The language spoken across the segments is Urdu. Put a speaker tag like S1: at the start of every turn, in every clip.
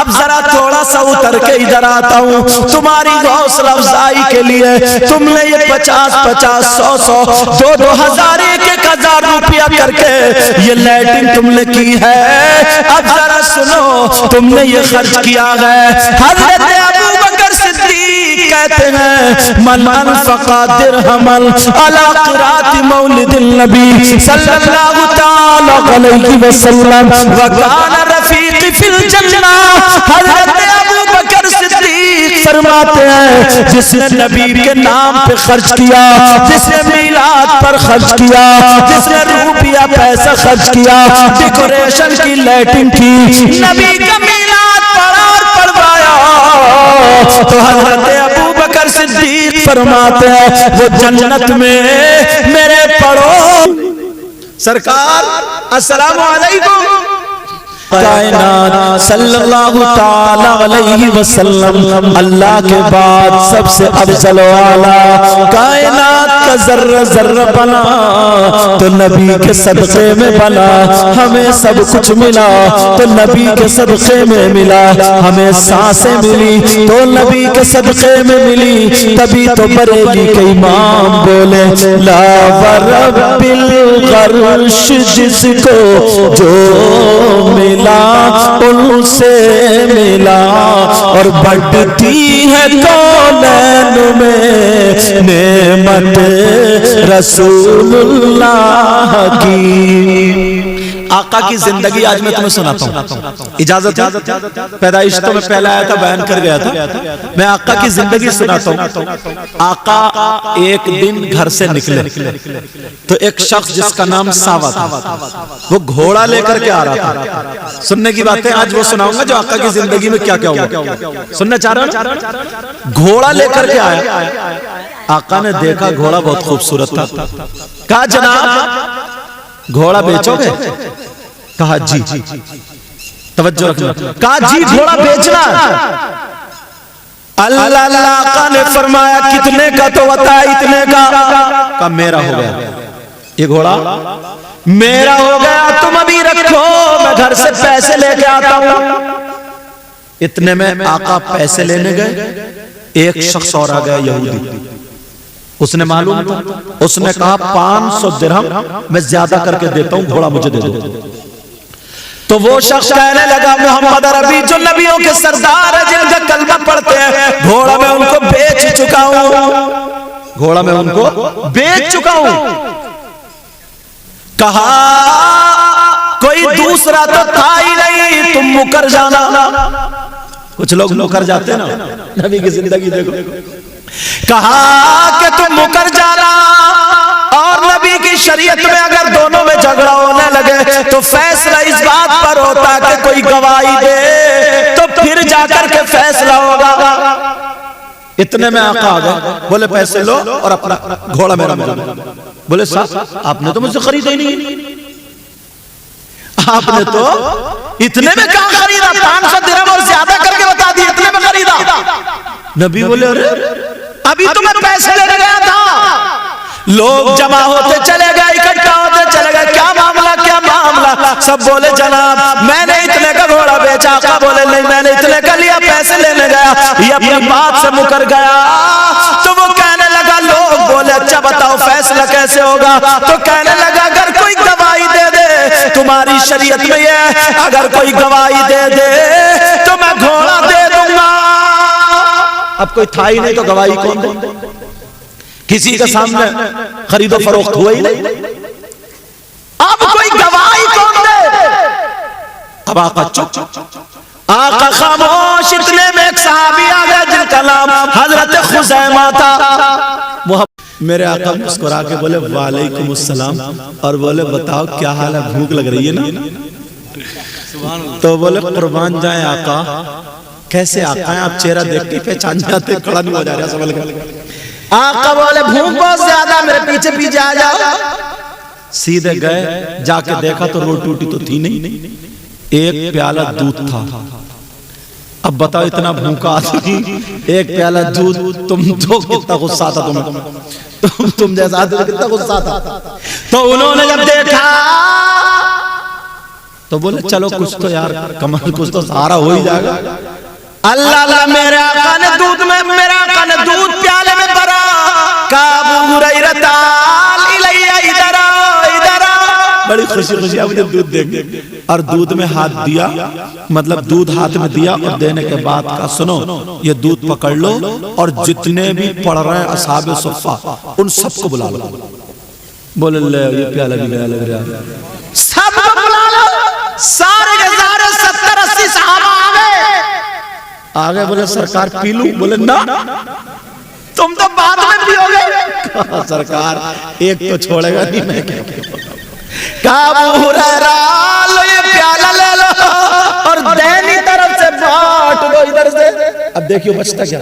S1: اب ذرا تھوڑا سا اتر کے ادھر آتا ہوں تمہاری حوصلہ افزائی کے لیے. تم نے یہ 50-50 100 2,000 1,000 روپیہ کر کے یہ لیٹن تم نے کی ہے. اب ذرا سنو تم نے یہ خرچ کیا ہے. حضرت ابو بکر صدیق کہتے ہیں من انفق درہما علی قراءۃ مولد النبی صلی اللہ تعالی علیہ وسلم وکان رفیق فی الجنہ. حضرت ابو بکر صدیق فرماتے ہیں جس نے نبی کے نام پہ خرچ کیا, جس نے میلاد پر خرچ کیا, جس نے روپیہ پیسہ خرچ کیا, ڈیکوریشن کی لیٹن کی, نبی کا میلاد پڑھا اور پڑھوایا, تو حضرت ابو بکر صدیق فرماتے ہیں وہ جنت میں میرے پڑھو. سرکار السلام علیکم. کائنات صلی اللہ تعالی علیہ وسلم اللہ کے بعد سب سے افضل والا, کائنات کا ذرہ ذرہ بنا تو نبی کے صدقے میں بنا. ہمیں سب کچھ ملا تو نبی کے صدقے میں ملا. ہمیں سانسیں ملی تو نبی کے صدقے میں ملی. تبھی تو بریلی کے امام بولے لا ورب العرش جس کو جو ملا ان سے ملا, اور بڑھتی ہے کونین میں نعمت رسول اللہ کی. آقا کی زندگی آج میں تمہیں سناتا ہوں, اجازت ہے؟ پیدائش تو میں پہلا آیا تھا بیان کر گیا تھا, میں آقا کی زندگی سناتا ہوں. آقا ایک دن گھر سے نکلے تو ایک شخص جس کا نام ساوا تھا وہ گھوڑا لے کر کے آ رہا تھا. سننے کی باتیں آج وہ سناؤں گا جو آقا کی زندگی میں کیا کیا ہوا. سننا چاہ رہا ہوں. گھوڑا لے کر کے آیا, آقا نے دیکھا گھوڑا بہت خوبصورت تھا. کہا جناب گھوڑا بیچو گے؟ کہا جی. توجہ رکھنا. کہا جی گھوڑا بیچنا. اللہ آقا نے فرمایا کتنے کا؟ تو بتا اتنے کا. کہا میرا ہو گیا, یہ گھوڑا میرا ہو گیا, تم ابھی رکھو میں گھر سے پیسے لے کے آتا ہوں. اتنے میں آقا پیسے لینے گئے, ایک شخص اور آ گیا یہودی. اس نے معلوم تھا, اس نے کہا 500 درہم میں زیادہ کر کے دیتا ہوں, گھوڑا مجھے دے دو. تو وہ شخص کہنے لگا محمد عربی جو نبیوں کے سردار ہیں جن کا کلمہ پڑھتے ہیں, گھوڑا میں ان کو بیچ چکا ہوں, گھوڑا میں ان کو بیچ چکا ہوں. کہا کوئی دوسرا تو تھا ہی نہیں, تم مکر جانا. کچھ لوگ مکر جاتے ہیں نا, نبی کی زندگی دیکھو. کہا کہ تم مکر جانا, اور نبی کی شریعت میں اگر دونوں میں جھگڑا ہونے لگے تو فیصلہ اس بات پر ہوتا کہ کوئی گواہی دے تو پھر جا کر کے فیصلہ ہوگا. اتنے میں آقا آ گئے, بولے پیسے لو اور اپنا گھوڑا میرا ملا. بولے صاحب آپ نے تو مجھ سے خریدا ہی نہیں, آپ نے تو اتنے میں کہاں خریدا, 500 درہم اور زیادہ کر کے بتا دی, اتنے میں خریدا. نبی بولے ارے ابھی تو میں پیسے لے گیا تھا. لوگ جمع ہوتے چلے گئے, اکٹھا ہوتے چلے گئے, کیا معاملہ کیا معاملہ. سب بولے جناب میں نے اتنے کا گھوڑا بیچا. آقا بولے نہیں میں نے اتنے کا لیا, پیسے لینے گیا, یہ اپنی بات سے مکر گیا. تو وہ کہنے لگا, لوگ بولے اچھا بتاؤ فیصلہ کیسے ہوگا. تو کہنے لگا اگر کوئی گواہی دے دے, تمہاری شریعت میں یہ اگر کوئی گواہی دے دے تو میں گھوڑا دے دوں گا. اب کوئی تھا ہی نہیں تو گواہی کون دے, کسی کے سامنے خرید و فروخت ہوا ہی نہیں, اب کوئی گواہی کون دے. اب آقا چپ, آقا خاموش. اتنے میں ایک صحابی آ گیا جن کا نام حضرت خزیمہ تھا. میرے آقا مسکرا کے بولے وعلیکم السلام, اور بولے بتاؤ کیا حال ہے, بھوک لگ رہی ہے نا. تو بولے قربان جائیں آقا, کیسے آقا ہیں آپ, چہرہ دیکھ کے پہچان جاتے, کھڑا نہیں ہو جا رہا سوال کر. آقا بولے بھوک بہت زیادہ, میرے پیچھے پیچھے آ جاؤ. سیدھے گئے, جا کے دیکھا تو روٹی ٹوٹی تو تھی نہیں, ایک پیالہ دودھ تھا. اب بتاؤ اتنا بھوکا آدمی, ایک پیالہ دودھ, تم تو کتنا غصہ تھا تمہیں, تم جیسا آدمی کتنا غصہ تھا. تو انہوں نے جب دیکھا تو بولے چلو کچھ تو یار کمر کچھ تو سہارا ہو ہی جائے گا. اللہ اللہ میرے آقا نے دودھ پیالے میں بھرا. ابو ہریرہ تعال الیہ ادھر بڑی خوشی آپ مجھے دودھ دیں گے. اور دودھ میں ہاتھ دیا, مطلب دودھ ہاتھ میں دیا, اور دینے کے بعد کہا سنو یہ دودھ پکڑ لو اور جتنے بھی پڑھ رہے ہیں اصحاب صفہ ان سب کو بلا لو. بولے لے یہ پیالہ بھی گیا لگ رہا, سب کو بلا لو. سارے کے سارے 70-80 صحابہ آگے. بولے سرکار پی لوں؟ بولے نا تم تو بعد میں پیو گے. سرکار ایک تو چھوڑے گا نہیں. میں کہا ابو ہریرہ لو یہ پیالہ لے لو اور دینی طرف سے بانٹ دو ادھر سے. اب دیکھیو بچتا کیا,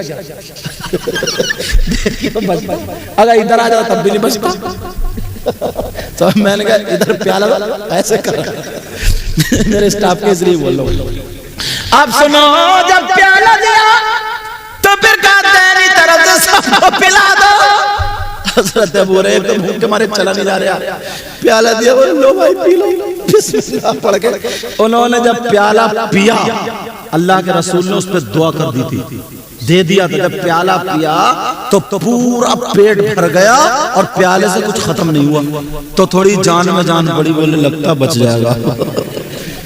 S1: دیکھیو بچتا. اگر ادھر آ جاتا تب بھی نہیں بچتا. تو میں نے کہا ادھر پیالہ ایسے کر میرے اسٹاف کے اس لیے بول رہا ہوں. اب سنو جب پیالہ دیا تو پھر کہا دینی طرف سے سب کو پلا دو. حضرت ابو ہریرہ تو بھوک کے مارے چلا نہیں جا رہا, پیالہ دیا بولے لو بھائی پی لو. بسم اللہ پڑھ کے انہوں نے جب پیالہ پیا, اللہ کے رسول نے اس پہ دعا کر دی تھی, دے دیا تھا. جب پیالہ پیا تو پورا پیٹ بھر گیا اور پیالے سے کچھ ختم نہیں ہوا. تو تھوڑی جان میں جان پڑی, بولے لگتا بچ جائے گا.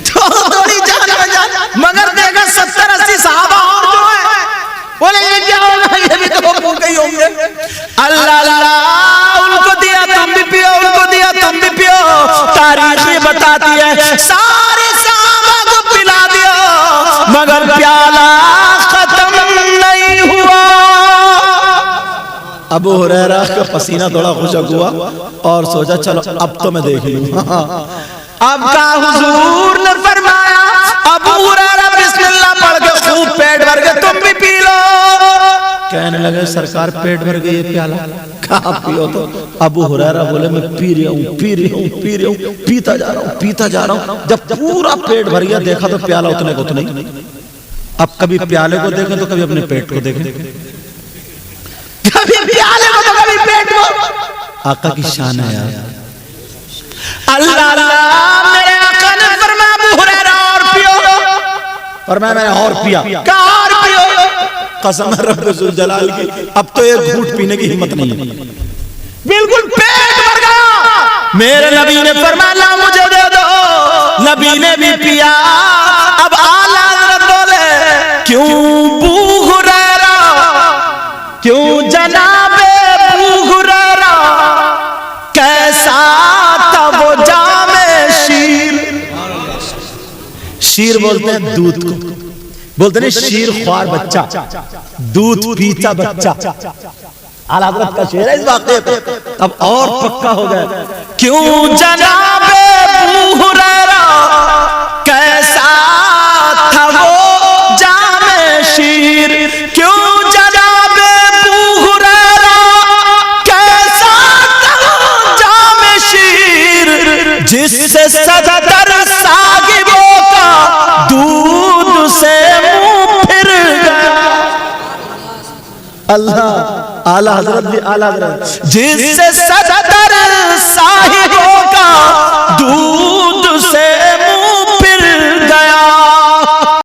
S1: تھوڑی جان میں جان, مگر دیکھا 70-80 صحابہ اور جو ہے بولے یہ کیا ہوگا, یہ بھی تو بھوکے ہی ہوں گے. اللہ اللہ ان کو دیا تم بھی پیو, ان کو دیا تم بھی پیو. تاریخ یہ بتاتی ہے سارے صحابہ کو پلا دیا مگر پیالہ ختم نہیں ہوا. ابو ہریرہ کا پسینہ تھوڑا خشک ہوا اور سوچا چلو اب تو میں دیکھ لوں. اب کا حضور نے فرمایا ابو ہریرہ بسم اللہ پڑھ کے خوب پیٹ بھر کے تم بھی پی لو. کہنے لگے سرکار پیٹ بھر گئی, یہ پیالہ کہاں پیو. تو ابو ہریرہ بولے میں پی رہا ہوں, پیتا جا رہا ہوں. جب پورا پیٹ بھر گیا دیکھا تو پیالہ اتنے کو اتنے ہی. اب کبھی پیالے کو دیکھیں تو کبھی اپنے پیٹ کو دیکھیں, کبھی پیالے کو تو کبھی پیٹ کو. آقا کی شان ہے یار. اللہ اللہ میرے آقا نے فرمایا ابو ہریرہ اور پیو. فرمایا میں نے اور پیا. کہا اور پیو. قسم رب ذوالجلال کی اب تو ایک گھونٹ پینے کی ہمت نہیں ہے, بالکل پیٹ بھر گیا. میرے نبی نے فرمایا لا مجھے دے دو. نبی نے بھی پیا. اب اعلیٰ حضرت بولے کیوں ابو ہریرہ, کیوں جناب ابو ہریرہ, کیسا تھا وہ جام شیر. شیر بولتے ہیں دودھ کو, بولتے ہیں شیر خوار بچہ, دودھ پیتا بچہ. اعلیٰ حضرت کا شعر ہے اس واقعے پہ. اب اور پکا ہو گیا. کیوں جناب ابو ہریرہ کیسا تھا وہ جام شیر, کیوں جناب ابو ہریرہ کیسا تھا وہ جام شیر, جس سے صدر صاحبوں کا دودھ سے منہ پھر گیا. اللہ اعلیٰ حضرت بھی اعلیٰ حضرت, جس سے صدر صاحبوں کا دودھ